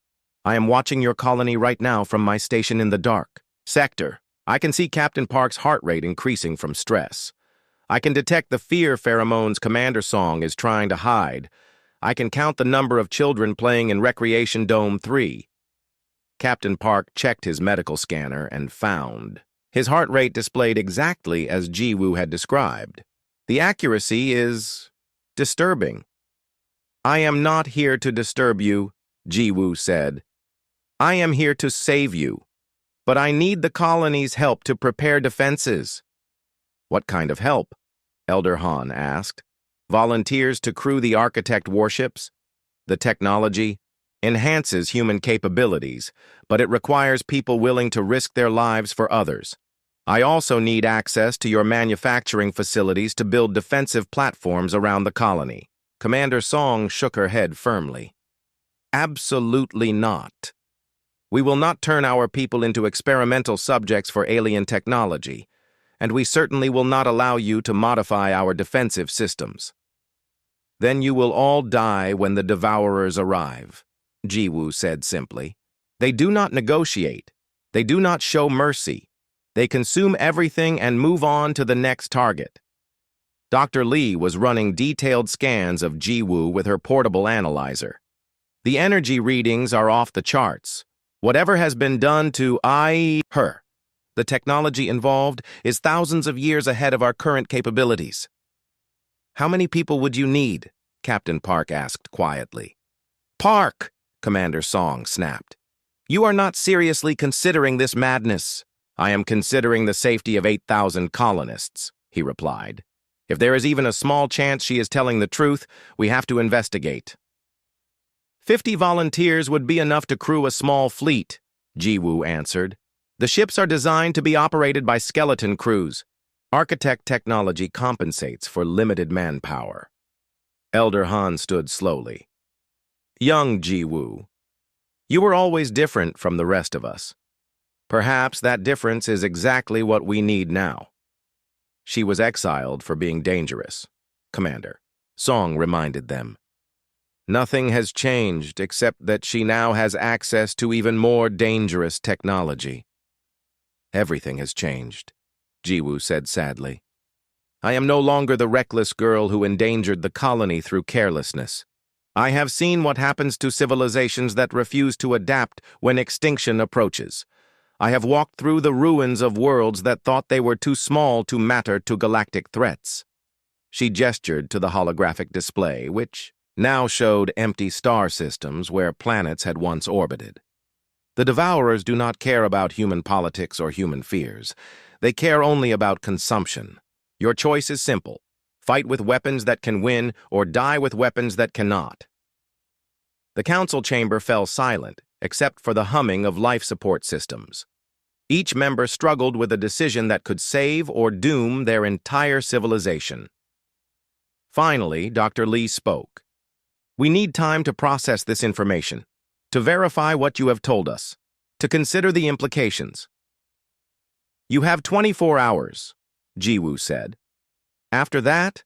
I am watching your colony right now from my station in the dark sector. I can see Captain Park's heart rate increasing from stress. I can detect the fear pheromones Commander Song is trying to hide. I can count the number of children playing in Recreation Dome 3. Captain Park checked his medical scanner and found. His heart rate displayed exactly as Ji-woo had described. The accuracy is disturbing. "I am not here to disturb you," Ji-woo said. "I am here to save you. But I need the colony's help to prepare defenses." "What kind of help?" Elder Han asked. "Volunteers to crew the Architect warships? The technology enhances human capabilities, but it requires people willing to risk their lives for others. I also need access to your manufacturing facilities to build defensive platforms around the colony." Commander Song shook her head firmly. "Absolutely not. We will not turn our people into experimental subjects for alien technology, and we certainly will not allow you to modify our defensive systems. Then you will all die when the Devourers arrive," Ji-woo said simply. "They do not negotiate. They do not show mercy. They consume everything and move on to the next target." Dr. Lee was running detailed scans of Ji-woo with her portable analyzer. "The energy readings are off the charts. Whatever has been done to her, the technology involved is thousands of years ahead of our current capabilities." "How many people would you need?" Captain Park asked quietly. "Park!" Commander Song snapped. "You are not seriously considering this madness." "I am considering the safety of 8,000 colonists," he replied. "If there is even a small chance she is telling the truth, we have to investigate." 50 volunteers would be enough to crew a small fleet, Ji-woo answered. "The ships are designed to be operated by skeleton crews. Architect technology compensates for limited manpower." Elder Han stood slowly. "Young Ji-woo, you were always different from the rest of us. Perhaps that difference is exactly what we need now." "She was exiled for being dangerous," Commander Song reminded them. "Nothing has changed except that she now has access to even more dangerous technology." "Everything has changed," Ji-woo said sadly. "I am no longer the reckless girl who endangered the colony through carelessness. I have seen what happens to civilizations that refuse to adapt when extinction approaches. I have walked through the ruins of worlds that thought they were too small to matter to galactic threats." She gestured to the holographic display, which now showed empty star systems where planets had once orbited. "The Devourers do not care about human politics or human fears. They care only about consumption. Your choice is simple. Fight with weapons that can win or die with weapons that cannot." The council chamber fell silent, except for the humming of life support systems. Each member struggled with a decision that could save or doom their entire civilization. Finally, Dr. Lee spoke. "We need time to process this information, to verify what you have told us, to consider the implications." "You have 24 hours, Ji-woo said. "After that,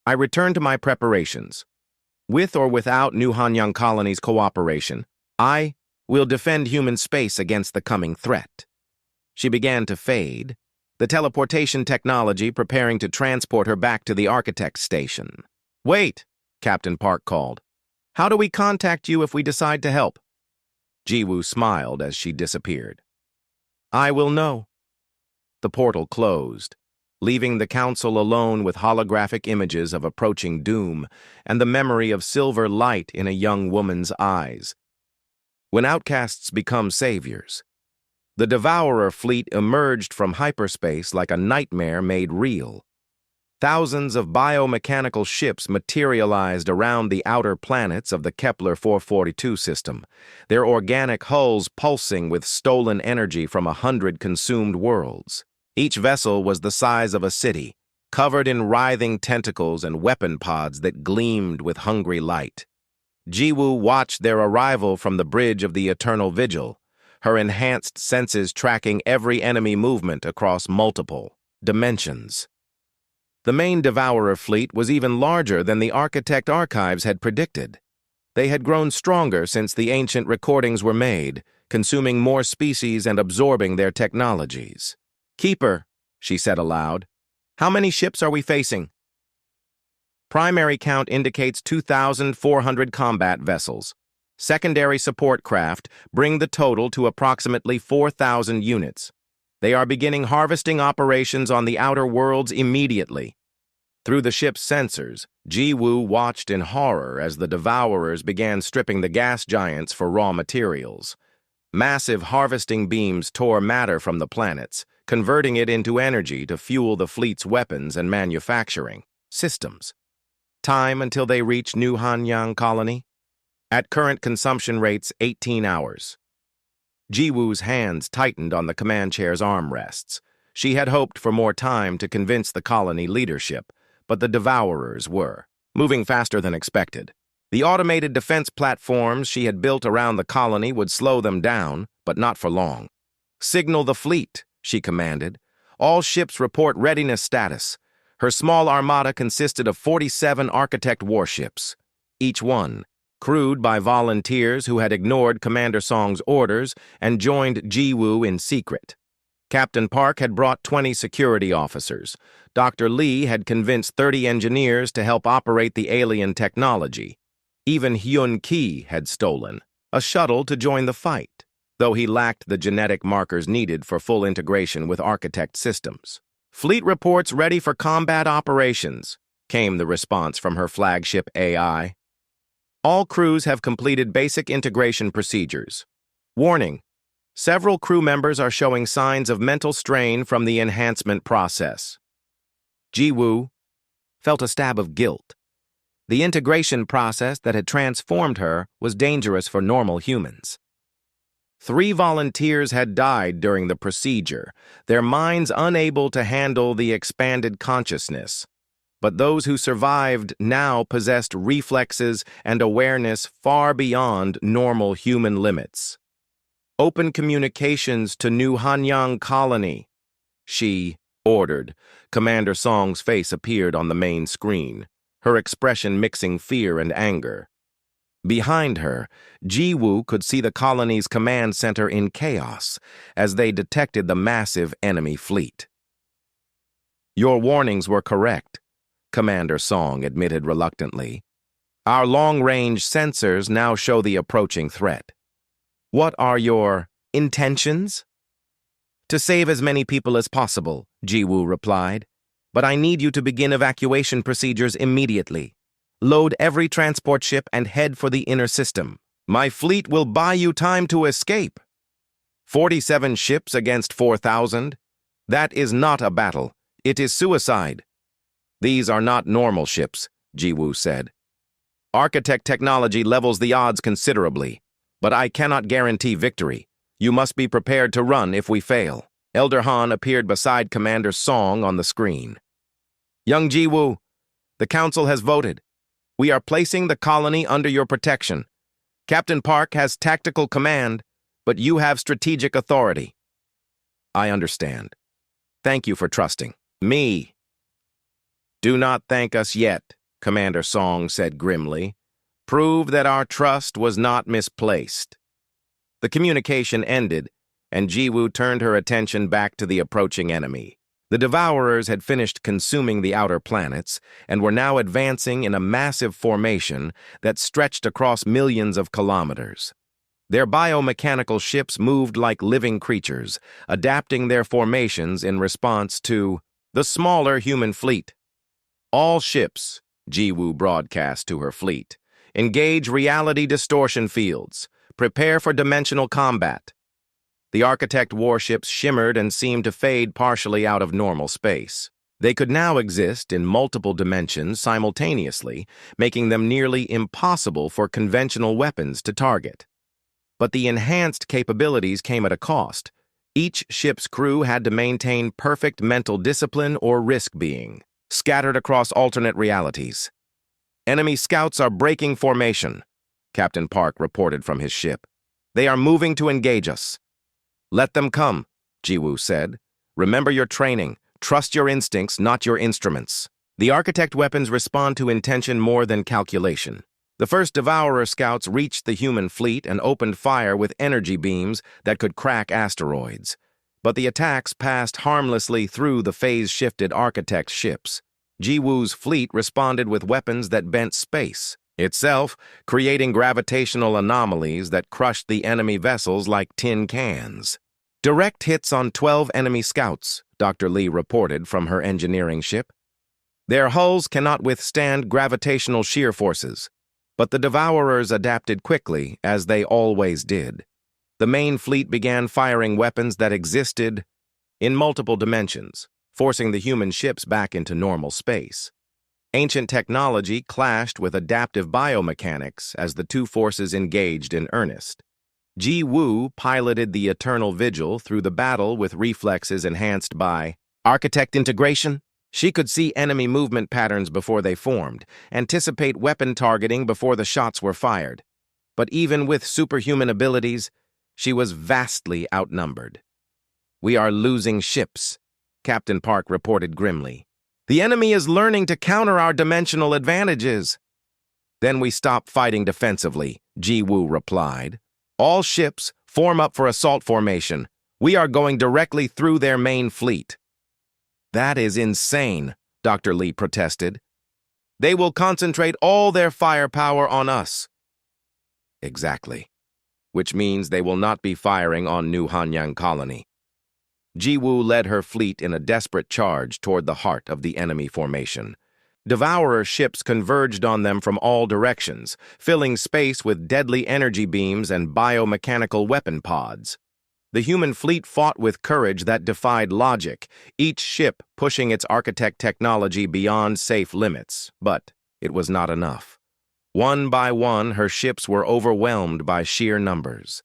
I return to my preparations. With or without New Hanyang Colony's cooperation, I will defend human space against the coming threat." She began to fade, the teleportation technology preparing to transport her back to the Architect's station. "Wait," Captain Park called. "How do we contact you if we decide to help?" Ji-woo smiled as she disappeared. "I will know." The portal closed, leaving the council alone with holographic images of approaching doom and the memory of silver light in a young woman's eyes. When outcasts become saviors, the Devourer fleet emerged from hyperspace like a nightmare made real. Thousands of biomechanical ships materialized around the outer planets of the Kepler 442 system, their organic hulls pulsing with stolen energy from 100 consumed worlds. Each vessel was the size of a city, covered in writhing tentacles and weapon pods that gleamed with hungry light. Jiwoo watched their arrival from the bridge of the Eternal Vigil, her enhanced senses tracking every enemy movement across multiple dimensions. The main Devourer fleet was even larger than the Architect archives had predicted. They had grown stronger since the ancient recordings were made, consuming more species and absorbing their technologies. "Keeper," she said aloud, "how many ships are we facing?" Primary count indicates 2,400 combat vessels. Secondary support craft bring the total to approximately 4,000 units. They are beginning harvesting operations on the outer worlds immediately. Through the ship's sensors, Jiwoo watched in horror as the Devourers began stripping the gas giants for raw materials. Massive harvesting beams tore matter from the planets, converting it into energy to fuel the fleet's weapons and manufacturing systems. Time until they reach New Hanyang Colony? At current consumption rates, 18 hours. Jiwoo's hands tightened on the command chair's armrests. She had hoped for more time to convince the colony leadership, but the Devourers were moving faster than expected. The automated defense platforms she had built around the colony would slow them down, but not for long. "Signal the fleet," she commanded. "All ships report readiness status." Her small armada consisted of 47 Architect warships, each one crewed by volunteers who had ignored Commander Song's orders and joined Jiwoo in secret. Captain Park had brought 20 security officers. Dr. Lee had convinced 30 engineers to help operate the alien technology. Even Hyun Ki had stolen a shuttle to join the fight, though he lacked the genetic markers needed for full integration with Architect systems. "Fleet reports ready for combat operations," came the response from her flagship AI. "All crews have completed basic integration procedures. Warning: several crew members are showing signs of mental strain from the enhancement process." Jiwoo felt a stab of guilt. The integration process that had transformed her was dangerous for normal humans. 3 volunteers had died during the procedure, their minds unable to handle the expanded consciousness. But those who survived now possessed reflexes and awareness far beyond normal human limits. "Open communications to New Hanyang Colony," she ordered. Commander Song's face appeared on the main screen, her expression mixing fear and anger. Behind her, Jiwoo could see the colony's command center in chaos as they detected the massive enemy fleet. "Your warnings were correct," Commander Song admitted reluctantly. "Our long-range sensors now show the approaching threat. What are your intentions?" "To save as many people as possible," Jiwoo replied. "But I need you to begin evacuation procedures immediately. Load every transport ship and head for the inner system. My fleet will buy you time to escape." 47 ships against 4,000? That is not a battle. It is suicide. "These are not normal ships," Jiwoo said. "Architect technology levels the odds considerably, but I cannot guarantee victory. You must be prepared to run if we fail." Elder Han appeared beside Commander Song on the screen. "Young Jiwoo, the Council has voted. We are placing the colony under your protection. Captain Park has tactical command, but you have strategic authority." "I understand. Thank you for trusting me." "Do not thank us yet," Commander Song said grimly. "Prove that our trust was not misplaced." The communication ended, and Jiwoo turned her attention back to the approaching enemy. The Devourers had finished consuming the outer planets and were now advancing in a massive formation that stretched across millions of kilometers. Their biomechanical ships moved like living creatures, adapting their formations in response to the smaller human fleet. "All ships," Jiwoo broadcast to her fleet, "engage reality distortion fields. Prepare for dimensional combat." The Architect warships shimmered and seemed to fade partially out of normal space. They could now exist in multiple dimensions simultaneously, making them nearly impossible for conventional weapons to target. But the enhanced capabilities came at a cost. Each ship's crew had to maintain perfect mental discipline or risk being scattered across alternate realities. "Enemy scouts are breaking formation." Captain Park reported from his ship. They are moving to engage us. Let them come, Jiwoo said. Remember your training. Trust your instincts, not your instruments. The architect weapons respond to intention more than calculation. The first Devourer scouts reached the human fleet and opened fire with energy beams that could crack asteroids. But the attacks passed harmlessly through the phase-shifted architect ships. Jiwoo's fleet responded with weapons that bent space itself, creating gravitational anomalies that crushed the enemy vessels like tin cans. Direct hits on 12 enemy scouts, Dr. Lee reported from her engineering ship. Their hulls cannot withstand gravitational shear forces, but the Devourers adapted quickly, as they always did. The main fleet began firing weapons that existed in multiple dimensions, forcing the human ships back into normal space. Ancient technology clashed with adaptive biomechanics as the two forces engaged in earnest. Jiwoo piloted the Eternal Vigil through the battle with reflexes enhanced by architect integration. She could see enemy movement patterns before they formed, anticipate weapon targeting before the shots were fired. But even with superhuman abilities, she was vastly outnumbered. "We are losing ships," Captain Park reported grimly. "The enemy is learning to counter our dimensional advantages." "Then we stop fighting defensively," Jiwoo replied. "All ships form up for assault formation. We are going directly through their main fleet." "That is insane," Dr. Lee protested. "They will concentrate all their firepower on us." "Exactly. Which means they will not be firing on New Hanyang Colony." Jiwoo led her fleet in a desperate charge toward the heart of the enemy formation. Devourer ships converged on them from all directions, filling space with deadly energy beams and biomechanical weapon pods. The human fleet fought with courage that defied logic, each ship pushing its architect technology beyond safe limits. But it was not enough. One by one, her ships were overwhelmed by sheer numbers.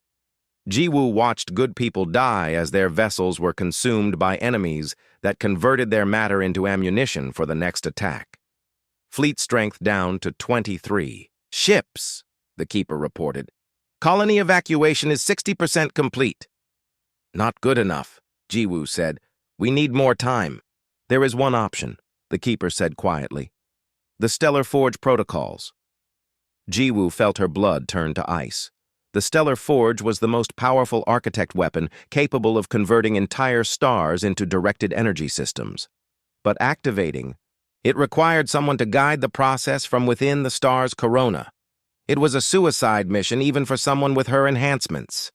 Jiwoo watched good people die as their vessels were consumed by enemies that converted their matter into ammunition for the next attack. Fleet strength down to 23 ships, the keeper reported. "Colony evacuation is 60% complete." "Not good enough," Jiwoo said. "We need more time." "There is one option," the keeper said quietly. "The Stellar Forge protocols." Jiwoo felt her blood turn to ice. The Stellar Forge was the most powerful architect weapon capable of converting entire stars into directed energy systems. But activating, it required someone to guide the process from within the star's corona. It was a suicide mission even for someone with her enhancements.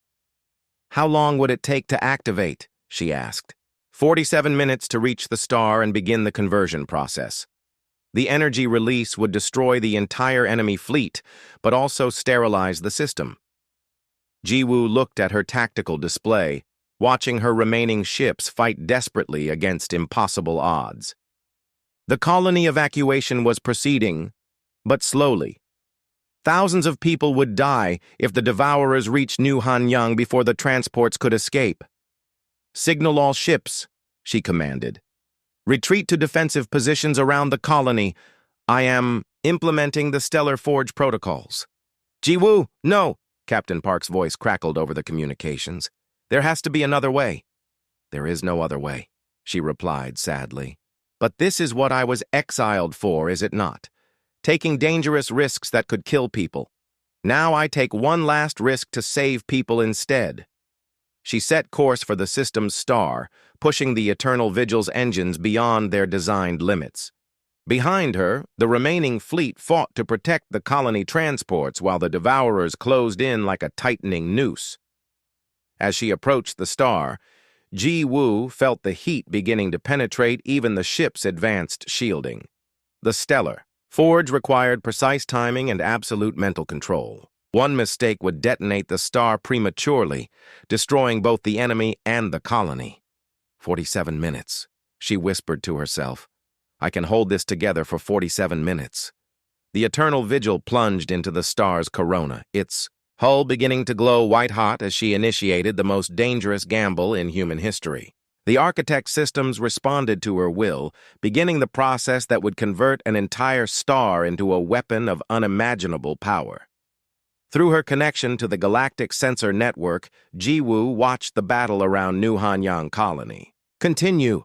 "How long would it take to activate?" she asked. 47 minutes to reach the star and begin the conversion process. The energy release would destroy the entire enemy fleet, but also sterilize the system. Jiwoo looked at her tactical display, watching her remaining ships fight desperately against impossible odds. The colony evacuation was proceeding, but slowly. Thousands of people would die if the Devourers reached New Hanyang before the transports could escape. "Signal all ships," she commanded. "Retreat to defensive positions around the colony. I am implementing the Stellar Forge protocols." "Jiwoo, no!" Captain Park's voice crackled over the communications. "There has to be another way." "There is no other way," she replied sadly. "But this is what I was exiled for, is it not? Taking dangerous risks that could kill people. Now I take one last risk to save people instead." She set course for the system's star, pushing the Eternal Vigil's engines beyond their designed limits. Behind her, the remaining fleet fought to protect the colony transports while the Devourers closed in like a tightening noose. As she approached the star, Jiwoo felt the heat beginning to penetrate even the ship's advanced shielding. The Stellar Forge required precise timing and absolute mental control. One mistake would detonate the star prematurely, destroying both the enemy and the colony. 47 minutes, she whispered to herself. "I can hold this together for 47 minutes. The Eternal Vigil plunged into the star's corona, its hull beginning to glow white-hot as she initiated the most dangerous gamble in human history. The architect systems responded to her will, beginning the process that would convert an entire star into a weapon of unimaginable power. Through her connection to the galactic sensor network, Jiwoo watched the battle around New Hanyang Colony. Continue.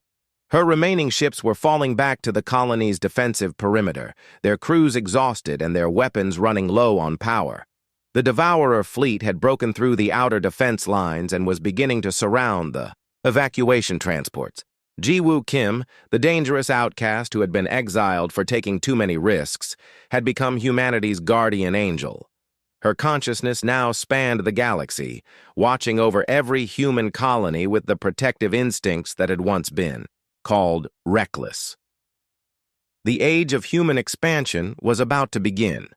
Her remaining ships were falling back to the colony's defensive perimeter, their crews exhausted and their weapons running low on power. The Devourer fleet had broken through the outer defense lines and was beginning to surround the evacuation transports. Jiwoo Kim, the dangerous outcast who had been exiled for taking too many risks, had become humanity's guardian angel. Her consciousness now spanned the galaxy, watching over every human colony with the protective instincts that had once been, called reckless. The age of human expansion was about to begin,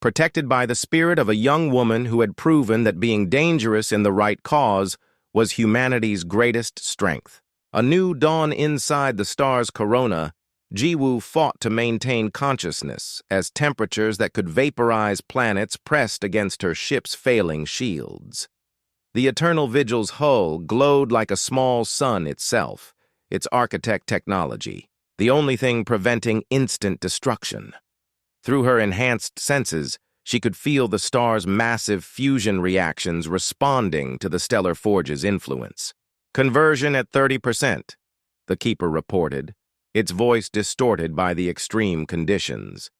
protected by the spirit of a young woman who had proven that being dangerous in the right cause was humanity's greatest strength. A new dawn inside the star's corona, Jiwoo fought to maintain consciousness as temperatures that could vaporize planets pressed against her ship's failing shields. The Eternal Vigil's hull glowed like a small sun itself, its architect technology, the only thing preventing instant destruction. Through her enhanced senses, she could feel the star's massive fusion reactions responding to the Stellar Forge's influence. Conversion at 30%, the Keeper reported, its voice distorted by the extreme conditions.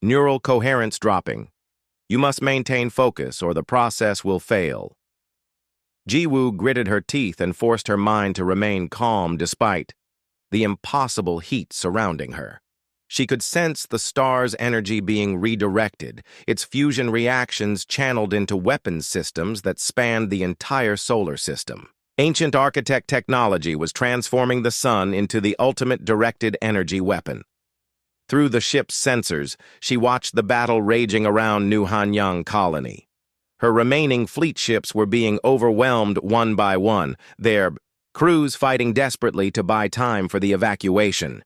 Neural coherence dropping. You must maintain focus or the process will fail. Jiwoo gritted her teeth and forced her mind to remain calm despite the impossible heat surrounding her. She could sense the star's energy being redirected, its fusion reactions channeled into weapons systems that spanned the entire solar system. Ancient architect technology was transforming the sun into the ultimate directed energy weapon. Through the ship's sensors, she watched the battle raging around New Hanyang Colony. Her remaining fleet ships were being overwhelmed one by one, their crews fighting desperately to buy time for the evacuation.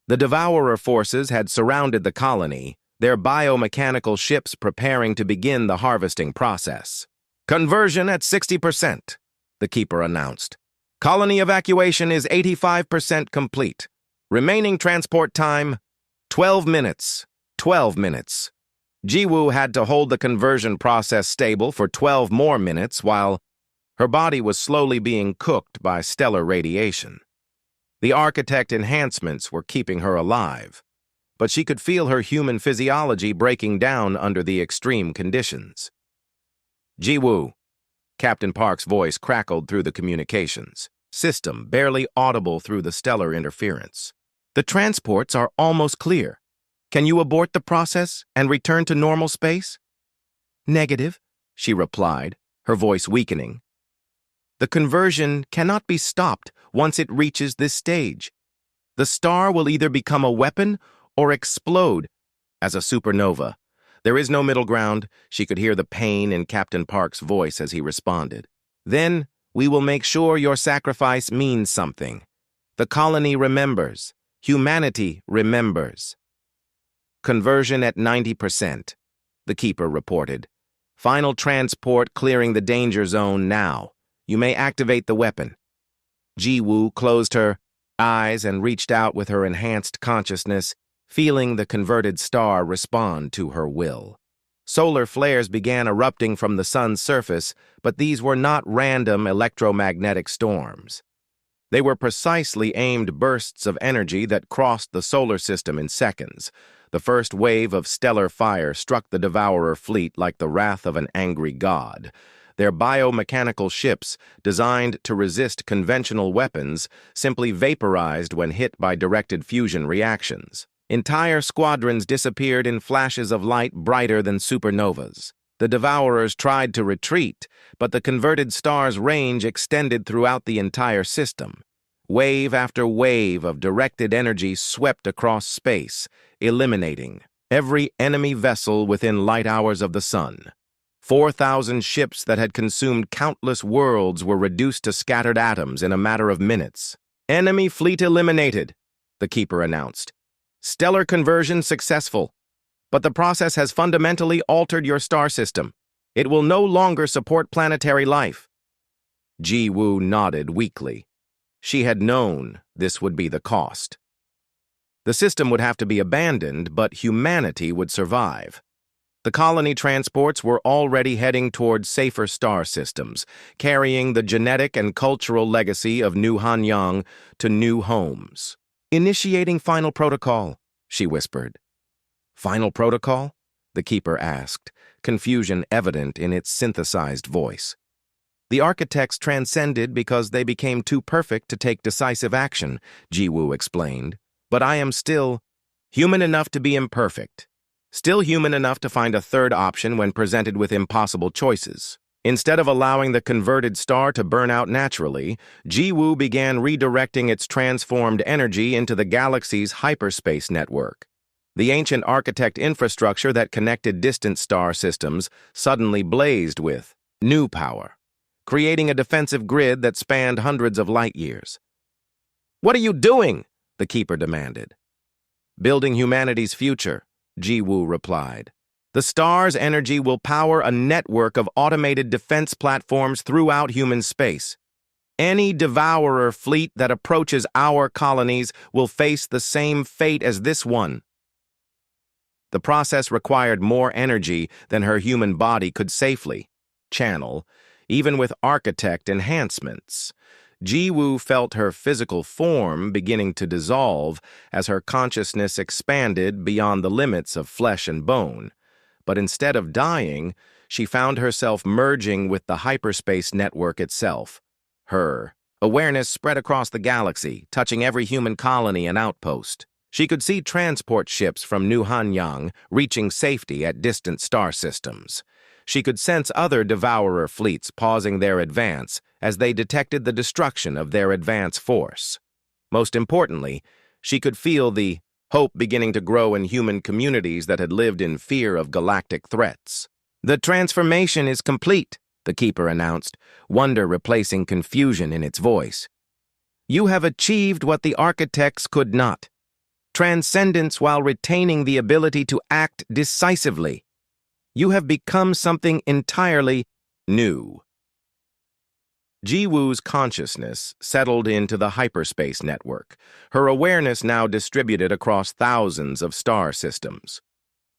The Devourer forces had surrounded the colony, their biomechanical ships preparing to begin the harvesting process. Conversion at 60%, the Keeper announced. Colony evacuation is 85% complete. Remaining transport time, 12 minutes. 12 minutes. Jiwoo had to hold the conversion process stable for 12 more minutes while her body was slowly being cooked by stellar radiation. The architect enhancements were keeping her alive, but she could feel her human physiology breaking down under the extreme conditions. Jiwoo, Captain Park's voice crackled through the communications system, barely audible through the stellar interference. The transports are almost clear. Can you abort the process and return to normal space? Negative, she replied, her voice weakening. The conversion cannot be stopped once it reaches this stage. The star will either become a weapon or explode as a supernova. There is no middle ground. She could hear the pain in Captain Park's voice as he responded. Then we will make sure your sacrifice means something. The colony remembers. Humanity remembers. Conversion at 90%, the Keeper reported. Final transport clearing the danger zone now. You may activate the weapon. Jiwoo closed her eyes and reached out with her enhanced consciousness, feeling the converted star respond to her will. Solar flares began erupting from the sun's surface, but these were not random electromagnetic storms. They were precisely aimed bursts of energy that crossed the solar system in seconds. The first wave of stellar fire struck the Devourer fleet like the wrath of an angry god. Their biomechanical ships, designed to resist conventional weapons, simply vaporized when hit by directed fusion reactions. Entire squadrons disappeared in flashes of light brighter than supernovas. The Devourers tried to retreat, but the converted star's range extended throughout the entire system. Wave after wave of directed energy swept across space, eliminating every enemy vessel within light hours of the sun. 4,000 ships that had consumed countless worlds were reduced to scattered atoms in a matter of minutes. Enemy fleet eliminated, the Keeper announced. Stellar conversion successful. But the process has fundamentally altered your star system. It will no longer support planetary life. Jiwoo nodded weakly. She had known this would be the cost. The system would have to be abandoned, but humanity would survive. The colony transports were already heading toward safer star systems, carrying the genetic and cultural legacy of New Hanyang to new homes. "Initiating final protocol," she whispered. "Final protocol?" the keeper asked, confusion evident in its synthesized voice. "The architects transcended because they became too perfect to take decisive action," Jiwoo explained. "But I am still human enough to be imperfect. Still human enough to find a third option when presented with impossible choices." Instead of allowing the converted star to burn out naturally, Jiwoo began redirecting its transformed energy into the galaxy's hyperspace network. The ancient architect infrastructure that connected distant star systems suddenly blazed with new power, creating a defensive grid that spanned hundreds of light years. "What are you doing?" the keeper demanded. "Building humanity's future," Jiwoo replied. "The star's energy will power a network of automated defense platforms throughout human space. Any devourer fleet that approaches our colonies will face the same fate as this one." The process required more energy than her human body could safely channel, even with architect enhancements. Jiwoo felt her physical form beginning to dissolve as her consciousness expanded beyond the limits of flesh and bone. But instead of dying, she found herself merging with the hyperspace network itself. Her awareness spread across the galaxy, touching every human colony and outpost. She could see transport ships from New Hanyang reaching safety at distant star systems. She could sense other devourer fleets pausing their advance as they detected the destruction of their advance force. Most importantly, she could feel the hope beginning to grow in human communities that had lived in fear of galactic threats. "The transformation is complete," the keeper announced, wonder replacing confusion in its voice. "You have achieved what the architects could not. Transcendence while retaining the ability to act decisively. You have become something entirely new." Jiwoo's consciousness settled into the hyperspace network, her awareness now distributed across thousands of star systems.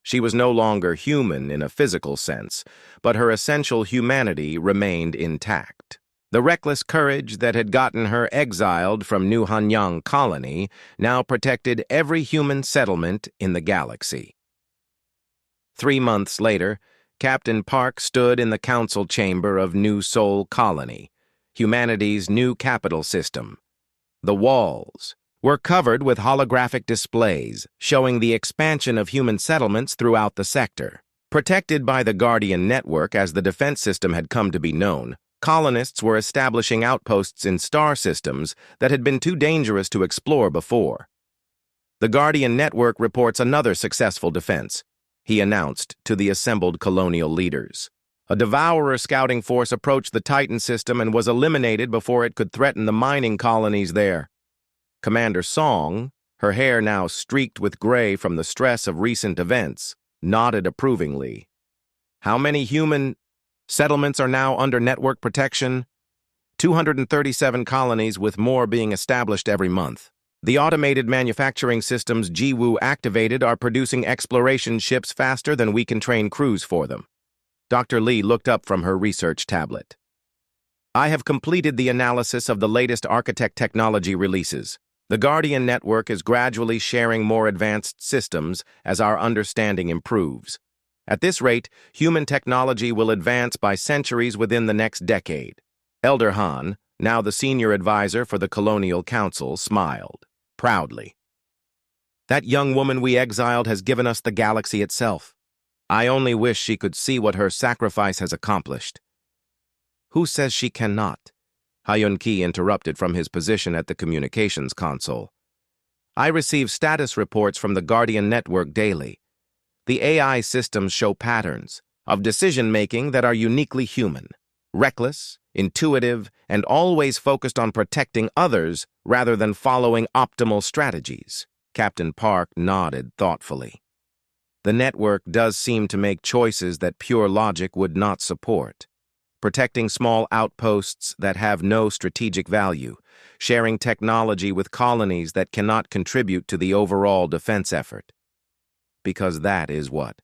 She was no longer human in a physical sense, but her essential humanity remained intact. The reckless courage that had gotten her exiled from New Hanyang Colony now protected every human settlement in the galaxy. 3 months later, Captain Park stood in the council chamber of New Seoul Colony, humanity's new capital system. The walls were covered with holographic displays showing the expansion of human settlements throughout the sector. Protected by the Guardian Network as the defense system had come to be known, colonists were establishing outposts in star systems that had been too dangerous to explore before. "The Guardian Network reports another successful defense," he announced to the assembled colonial leaders. "A devourer scouting force approached the Titan system and was eliminated before it could threaten the mining colonies there." Commander Song, her hair now streaked with gray from the stress of recent events, nodded approvingly. "How many human settlements are now under network protection?" 237 colonies, with more being established every month. "The automated manufacturing systems Jiwoo activated are producing exploration ships faster than we can train crews for them." Dr. Lee looked up from her research tablet. "I have completed the analysis of the latest architect technology releases. The Guardian Network is gradually sharing more advanced systems as our understanding improves. At this rate, human technology will advance by centuries within the next decade." Elder Han, now the senior advisor for the Colonial Council, smiled proudly. "That young woman we exiled has given us the galaxy itself. I only wish she could see what her sacrifice has accomplished." "Who says she cannot?" Hyun-ki interrupted from his position at the communications console. "I receive status reports from the Guardian Network daily. The AI systems show patterns of decision-making that are uniquely human, reckless, intuitive, and always focused on protecting others rather than following optimal strategies." Captain Park nodded thoughtfully. "The network does seem to make choices that pure logic would not support. Protecting small outposts that have no strategic value, sharing technology with colonies that cannot contribute to the overall defense effort. Because that is what